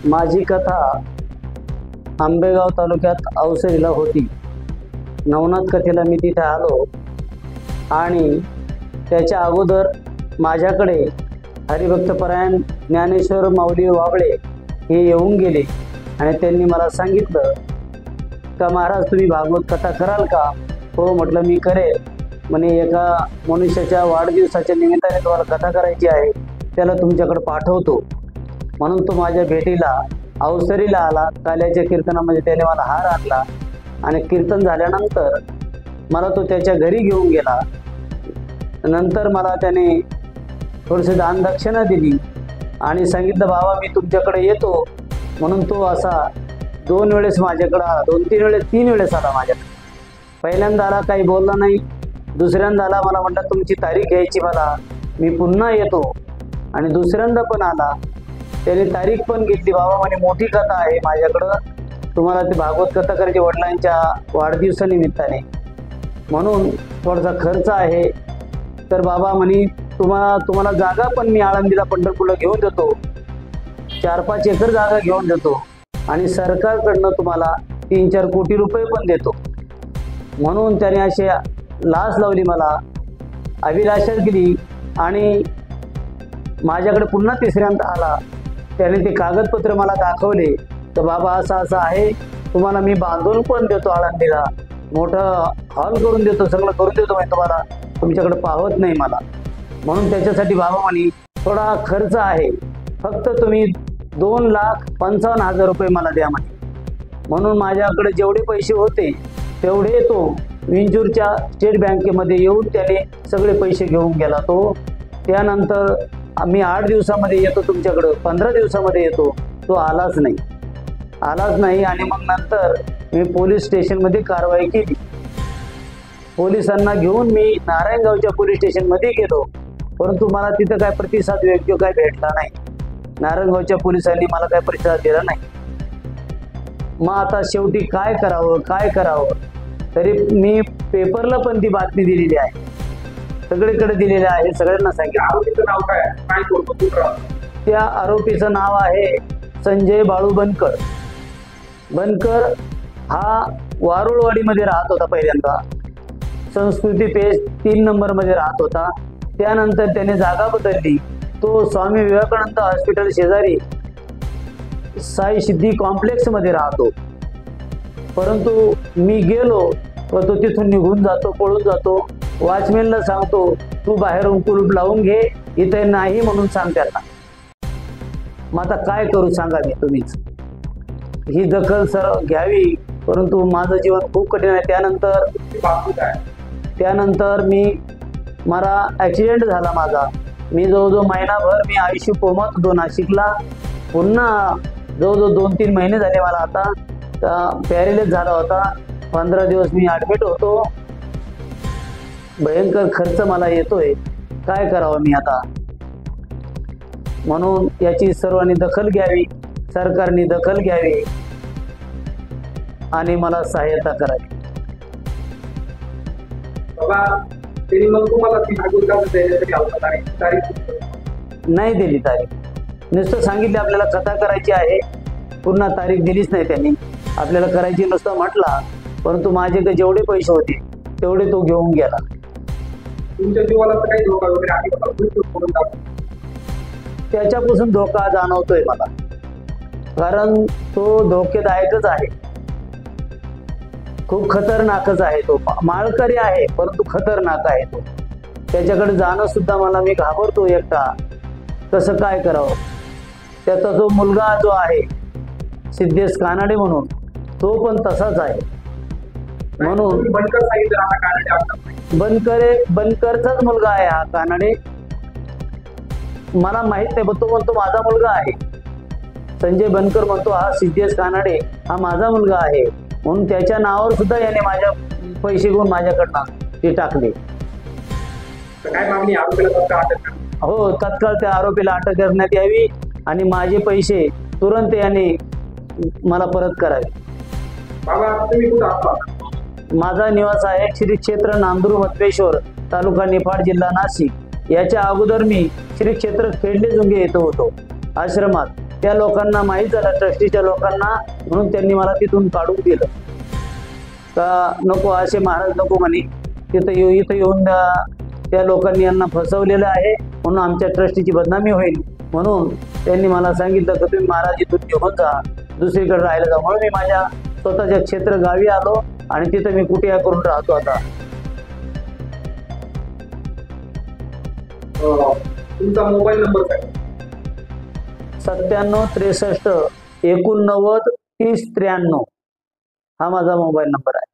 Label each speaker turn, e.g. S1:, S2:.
S1: माझी कथा आंबेगाव तालुक्यात अवसरीला होती। नवनाथ कथेला मी तिथे आलो आणि त्याच्या अगोदर माझ्याकडे हरिभक्तपरायण ज्ञानेश्वर माऊली वाबळे हे येऊन गेले आणि त्यांनी मला सांगितलं का महाराज तुम्ही भागवत कथा कराल का? हो म्हटलं मी करेल। म्हणे एका मनुष्याच्या वाढदिवसाच्या निमित्ताने तुम्हाला कथा करायची आहे, त्याला तुमच्याकडे पाठवतो। म्हणून तो माझ्या भेटीला अवसरीला आला। काल्याच्या कीर्तनामध्ये त्याने मला हार आणला आणि कीर्तन झाल्यानंतर मला तो त्याच्या घरी घेऊन गेला। नंतर मला त्याने थोडीशी दान दक्षिणा दिली आणि सांगितलं बाबा मी तुमच्याकडे येतो। म्हणून तो असा 2 वेळेस माझ्याकडे आला, 2-3 वेळेस 3 वेळेस आला माझ्याकडे। पहिल्यांदा आला काही बोलला नाही, दुसऱ्यांदा आला मला म्हटलं तुमची तारीख घ्यायची मला, मी पुन्हा येतो। आणि दुसऱ्यांदा पण आला, त्याने तारीख पण घेतली। बाबा म्हणे मोठी कथा आहे माझ्याकडं, तुम्हाला ती भागवत कथा करायची वडिलांच्या वाढदिवसानिमित्ताने, म्हणून थोडासा खर्च आहे। तर बाबा म्हणे तुम्हाला जागा पण मी आळंदीला पंढरपूरला घेऊन देतो, 4-5 एकर जागा घेऊन देतो आणि सरकारकडनं तुम्हाला 3-4 कोटी रुपये पण देतो। म्हणून त्याने अशी लाच लावली मला, अभिलाषा केली आणि माझ्याकडे पुन्हा तिसऱ्यांदा आला। त्याने ते कागदपत्र मला दाखवले तर बाबा असं असं आहे, तुम्हाला मी बांधून पण देतो, आळंदीला मोठं हॉल करून देतो, सगळं करून देतो, म्हणजे तुम्हाला तुमच्याकडे पाहत नाही मला। म्हणून त्याच्यासाठी बाबा म्हणे थोडा खर्च आहे, फक्त तुम्ही 2,55,000 रुपये मला द्या म्हणे। म्हणून माझ्याकडे जेवढे पैसे होते तेवढे तो विंचूरच्या स्टेट बँकेमध्ये येऊन त्याने सगळे पैसे घेऊन गेला तो। त्यानंतर आम्ही 8 दिवसामध्ये येतो तुमच्याकडं, 15 दिवसामध्ये येतो, तो आलाच नाही। आणि मग नंतर मी पोलीस स्टेशनमध्ये कारवाई केली। पोलिसांना घेऊन मी नारायणगावच्या पोलीस स्टेशनमध्ये गेलो, परंतु मला तिथं काय प्रतिसाद योग्य काय भेटला नाही। नारायणगावच्या पोलिसांनी मला काय प्रतिसाद दिला नाही। मग आता शेवटी काय करावं, तरी मी पेपरला पण ती बातमी दिलेली आहे, सगळीकडे दिलेली आहे, सगळ्यांना सांगितलं।
S2: आरोपीचं नाव काय करतो?
S1: त्या आरोपीचं नाव आहे संजय बाळू बनकर। बनकर हा वारुळवाडीमध्ये राहत होता, पहिल्यांदा संस्कृती पेज 3 नंबरमध्ये राहत होता। त्यानंतर त्याने जागा बदलली, तो स्वामी विवेकानंद हॉस्पिटल शेजारी साई सिद्धी कॉम्प्लेक्स मध्ये राहतो। परंतु मी गेलो व तो तिथून निघून जातो, पळून जातो। वॉचमॅनला सांगतो तू बाहेरून कुलूप लावून घे, इथे नाही म्हणून सांग त्यांना। मग आता काय करू सांगा मी, तुम्हीच ही दखल सर घ्यावी, परंतु माझं जीवन खूप कठीण आहे। त्यानंतर मला ॲक्सिडेंट झाला माझा। मी जवळजवळ महिनाभर मी आयुष्य कोमात होतो नाशिकला। पुन्हा जवळजवळ 2-3 महिने झाले मला आता पॅरेलाइज झाला होता। 15 दिवस मी ॲडमिट होतो। भयंकर खर्च मला येतोय, काय करावं मी आता? म्हणून याची सर्वांनी दखल घ्यावी, सरकारने दखल घ्यावी आणि मला सहाय्यता करावी। नाही दिली तारीख, नुसतं सांगितले आपल्याला कथा करायची आहे, पूर्ण तारीख दिलीच नाही त्यांनी। आपल्याला करायची नुसतं म्हटला, परंतु माझे जेवढे पैसे होते तेवढे तो घेऊन गेला।
S2: तुमच्या जीवाला काही धोका वगैरे आहे?
S1: त्याच्यापासून धोका जाणवतोय मला, कारण तो धोकेदायकच आहे, खूप खतरनाकच आहे। तो माळकरी आहे परंतु खतरनाक आहे तो। त्याच्याकडे जाणं सुद्धा मला, मी घाबरतो एकटा, कसं काय करावं? त्याचा जो मुलगा जो आहे सिद्धेश कानाडे म्हणून, तो पण तसाच आहे। म्हणून बनकरचाच मुलगा आहे हा कानाडे, मला माहित नाही, पण तो म्हणतो माझा मुलगा आहे। संजय बनकर म्हणतो हा सिद्धेश कानाडे हा माझा मुलगा आहे, म्हणून त्याच्या नावावर सुद्धा याने माझ्या पैसे घेऊन माझ्याकडनं ते टाकले।
S2: काय मागणी?
S1: हो, तत्काळ त्या आरोपीला अटक करण्यात यावी आणि माझे पैसे तुरंत याने मला परत करावे। माझा निवास आहे श्री क्षेत्र नांदूर मत्वेश्वर, तालुका निफाड, जिल्हा नाशिक। याच्या अगोदर मी श्री क्षेत्र खेडले जुंगे येतो होतो आश्रमात। त्या लोकांना माहीत झालं, ट्रस्टीच्या लोकांना, म्हणून त्यांनी मला तिथून काढून दिलं. का नको असे महाराज नको म्हणे, इथं येऊन त्या लोकांनी यांना फसवलेलं आहे, म्हणून आमच्या ट्रस्टीची बदनामी होईल. म्हणून त्यांनी मला सांगितलं की तुम्ही महाराज इथून घेऊन जा, दुसरीकडे राहायला जा. म्हणून मी माझ्या स्वतःच्या क्षेत्र गावी आलो आणि तिथं मी कुटिया करून राहतो आता.
S2: तुमचा मोबाईल नंबर काय?
S1: 97 63 89 30 93 हा माझा मोबाईल नंबर आहे.